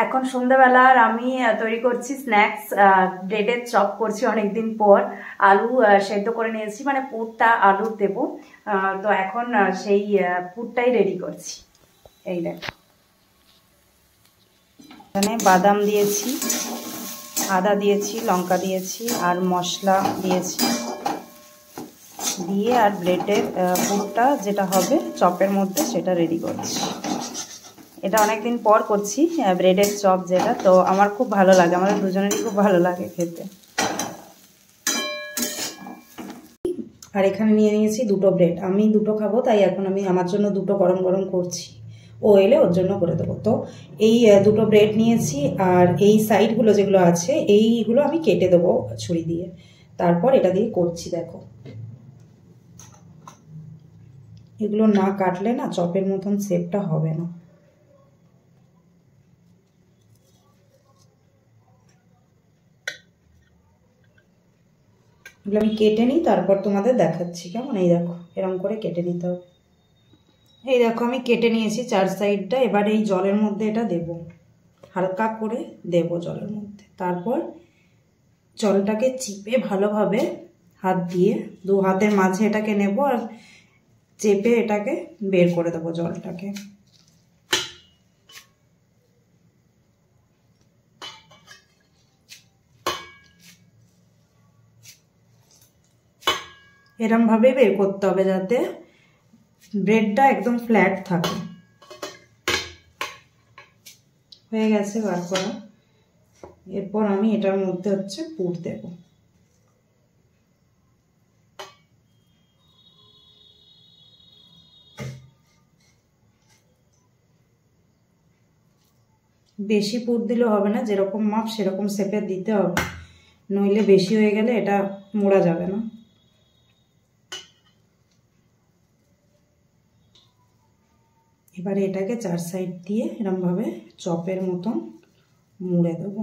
এখন সন্ধ্যাবেলার আমি তৈরি করছি স্ন্যাক্স, ব্রেডের চপ করছি অনেকদিন পর। আলু সেদ্ধ করে নিয়েছি, মানে পুরটা আলুর দেবো। তো এখন সেই পুরটাই রেডি করছি। এই দেখো, এখানে বাদাম দিয়েছি, আদা দিয়েছি, লঙ্কা দিয়েছি আর মশলা দিয়েছি দিয়ে, আর ব্রেডের পুরটা যেটা হবে চপের মধ্যে সেটা রেডি করছি। এটা অনেকদিন পর করছি ব্রেডের চপ যেটা, তো আমার খুব ভালো লাগে, আমাদের দুজনেরই খুব ভালো লাগে খেতে। আর এখানে নিয়ে নিয়েছি দুটো ব্রেড, আমি দুটো খাবো, তাই এখন আমি আমার জন্য দুটো গরম গরম করছি, ও এলে ওর জন্য করে দেবো। তো এই দুটো ব্রেড নিয়েছি, আর এই সাইডগুলো যেগুলো আছে এইগুলো আমি কেটে দেবো ছুরি দিয়ে, তারপর এটা দিয়ে করছি। দেখো, এগুলো না কাটলে না চপের মতন শেপটা হবে না। এগুলো আমি কেটে নিই, তারপর তোমাদের দেখাচ্ছি কেমন। এই দেখো, এরকম করে কেটে নিতে হবে। এই দেখো, আমি কেটে নিয়েছি চার সাইডটা। এবার এই জলের মধ্যে এটা দেব, হালকা করে দেব জলের মধ্যে। তারপর জলটাকে চিপে ভালোভাবে হাত দিয়ে, দু হাতের মাঝে এটাকে নেব আর চেপে এটাকে বের করে দেবো জলটাকে। এরমভাবে বের করতে হবে যাতে ব্রেডটা একদম ফ্ল্যাট থাকে। হয়ে গেছে বার করা। এরপর আমি এটার মধ্যে হচ্ছে পুর দেব। বেশি পুর দিলেও হবে না, যেরকম মাপ সেরকম শেপের দিতে হবে, নইলে বেশি হয়ে গেলে এটা মোড়া যাবে না। এবারে এটাকে চার সাইড দিয়ে এরকমভাবে চপের মতন মুড়ে দেবো।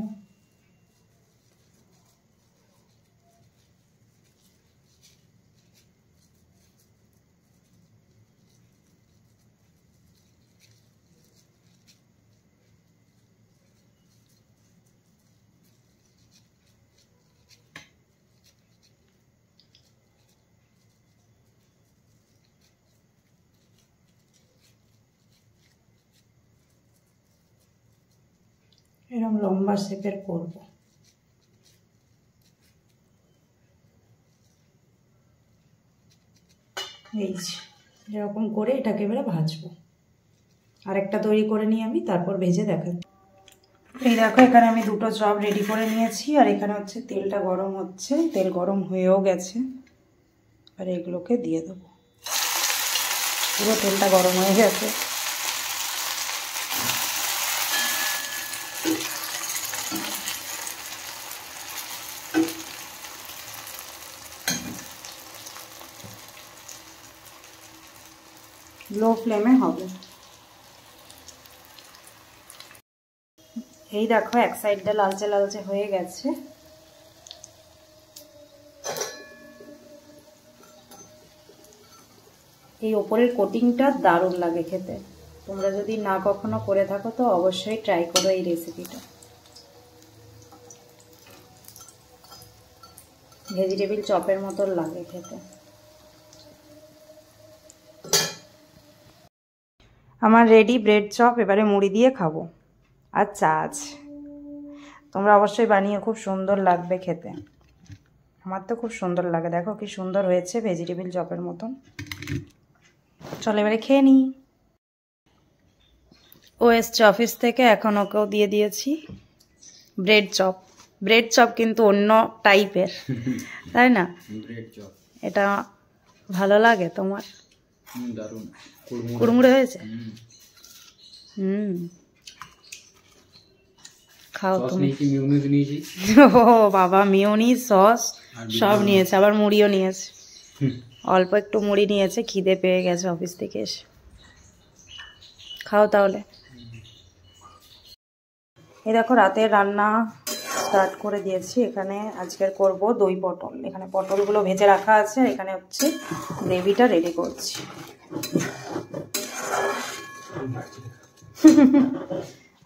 এরকম লম্বা শেপের করব। এই এরকম করে এটাকে এবারে ভাজবো। আরেকটা তৈরি করে নিই আমি, তারপর ভেজে দেখাচ্ছি। এই দেখো, এখানে আমি দুটো চপ রেডি করে নিয়েছি, আর এখানে হচ্ছে তেলটা গরম হচ্ছে, তেল গরম হয়েও গেছে। আর এগুলোকে দিয়ে দেবো, পুরো তেলটা গরম হয়ে গেছে। লো ফ্লেমে হবে। এই দেখো, এক সাইডটা লালচে লালচে হয়ে গেছে। এই ওপরের কোটিংটা দারুণ লাগে খেতে। তোমরা যদি না কখনো করে থাকো তো অবশ্যই ট্রাই করো এই রেসিপিটা। ভেজিটেবিল চপের মতো লাগে খেতে। আমার রেডি ব্রেড চপ, এবারে মুড়ি দিয়ে খাবো। আর চা আছে, তোমরা অবশ্যই বানিয়ে, খুব সুন্দর লাগবে খেতে। আমার তো খুব সুন্দর লাগে। দেখো কি সুন্দর হয়েছে, ভেজিটেবিল চপের মতন। চলো এবারে খেয়ে নিই। ও এসছে অফিস থেকে, এখন ওকেও দিয়ে দিয়েছি ব্রেড চপ। ব্রেড চপ কিন্তু অন্য টাইপের, তাই না? এটা ভালো লাগে তোমার? কুড়মুড়ে হয়েছে। খাও তুমি। ও বাবা, মিউনিজ সস সব নিয়েছে, আবার মুড়িও নিয়েছে। অল্প একটু মুড়ি নিয়েছে, খিদে পেয়ে গেছে অফিস থেকে এসে। খাও তাহলে। এই দেখো, রাতের রান্না স্টার্ট করে দিয়েছি। এখানে আজকের করব দই পটল। এখানে পটলগুলো ভেজে রাখা আছে, আর এখানে হচ্ছে গ্রেভিটা রেডি করছি।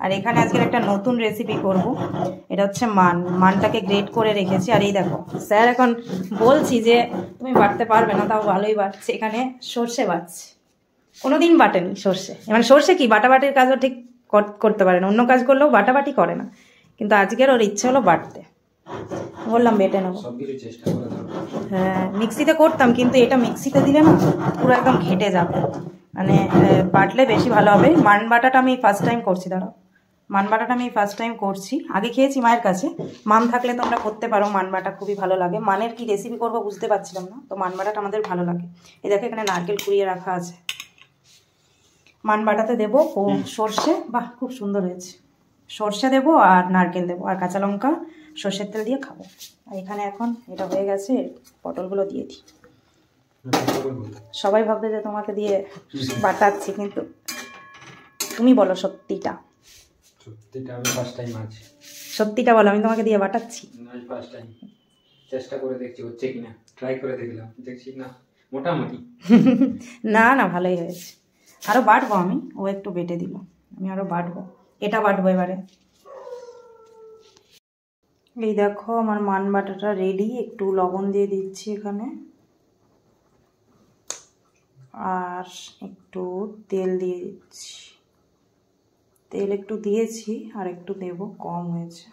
আর এখানে আজকের একটা নতুন রেসিপি করব। এটা হচ্ছে মানটাকে গ্রেট করে রেখেছি। আর এই দেখো স্যার এখন বলছি যে তুমি বাটতে পারবে না, তাও ভালোই বাটছে। এখানে সর্ষে বাটছে, কোনোদিন বাটেনি সর্ষে। মানে সর্ষে কি বাটাবাটির কাজও ঠিক করতে পারে না, অন্য কাজ করলেও বাটাবাটি করে না, কিন্তু আজকের ওর ইচ্ছে হলো বাটতে। বললাম বেটে নেবো। হ্যাঁ মিক্সিতে করতাম, কিন্তু এটা মিক্সিতে দিলে না পুরো একদম ঘেটে যাবে, মানে বাটলে বেশি ভালো হবে। মান বাটাটা আমি ফার্স্ট টাইম করছি, দাঁড়াও। মান বাটাটা আমি ফার্স্ট টাইম করছি, আগে খেয়েছি মায়ের কাছে। মান থাকলে তোমরা করতে পারো, মান বাটা খুবই ভালো লাগে। মানের কি রেসিপি করবো বুঝতে পারছিলাম না, তো মান বাটাটা আমাদের ভালো লাগে। এই দেখো এখানে নারকেল কুড়িয়ে রাখা আছে। মান বাটাতে দেবো ও সর্ষে, বাহ খুব সুন্দর হয়েছে। সর্ষে দেবো আর নারকেল দেবো আর কাঁচা লঙ্কা, সর্ষের তেল দিয়ে খাবো। আর এখানে এখন এটা হয়ে গেছে, পটলগুলো দিয়ে দিই। সবাই ভাববে যে তোমাকে দিয়ে বাটাচ্ছি, কিন্তু তুমি বলো সত্যিটা। সত্যিটা আমি ফার্স্ট টাইম আছি। সত্যিটা বলো, আমি তোমাকে দিয়ে বাটাচ্ছি। আমি ফার্স্ট টাইম চেষ্টা করে দেখছি হচ্ছে কিনা, ট্রাই করে দেখলাম, দেখছি না মোটামুটি। না না ভালোই হয়েছে। আরো বাটবো আমি, ও একটু বেটে দিল, আমি আরো বাটবো। এটা বাটবো এবারে। এই দেখো আমার মান বাটাটা রেডি। একটু লবণ দিয়ে দিচ্ছি এখানে, আর একটু তেল দিয়ে দিচ্ছি। তেল একটু দিয়েছি, আর একটু দেব, কম হয়েছে।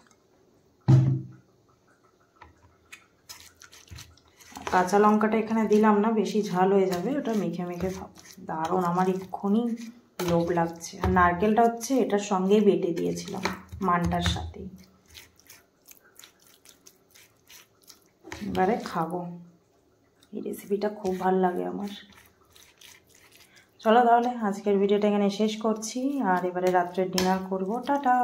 কাঁচা লঙ্কাটা এখানে দিলাম না, বেশি ঝাল হয়ে যাবে, ওটা মেখে মেখে খাবো। দারুণ, আমার এক্ষুনি লোভ লাগছে। আর নারকেলটা হচ্ছে এটার সঙ্গেই বেটে দিয়েছিলাম, মানটার সাথেই। এবারে খাবো। এই রেসিপিটা খুব ভালো লাগে আমার। চলো তাহলে আজকের ভিডিওটা এখানে শেষ করছি, আর এবারে রাত্রের ডিনার করবো। টাটা।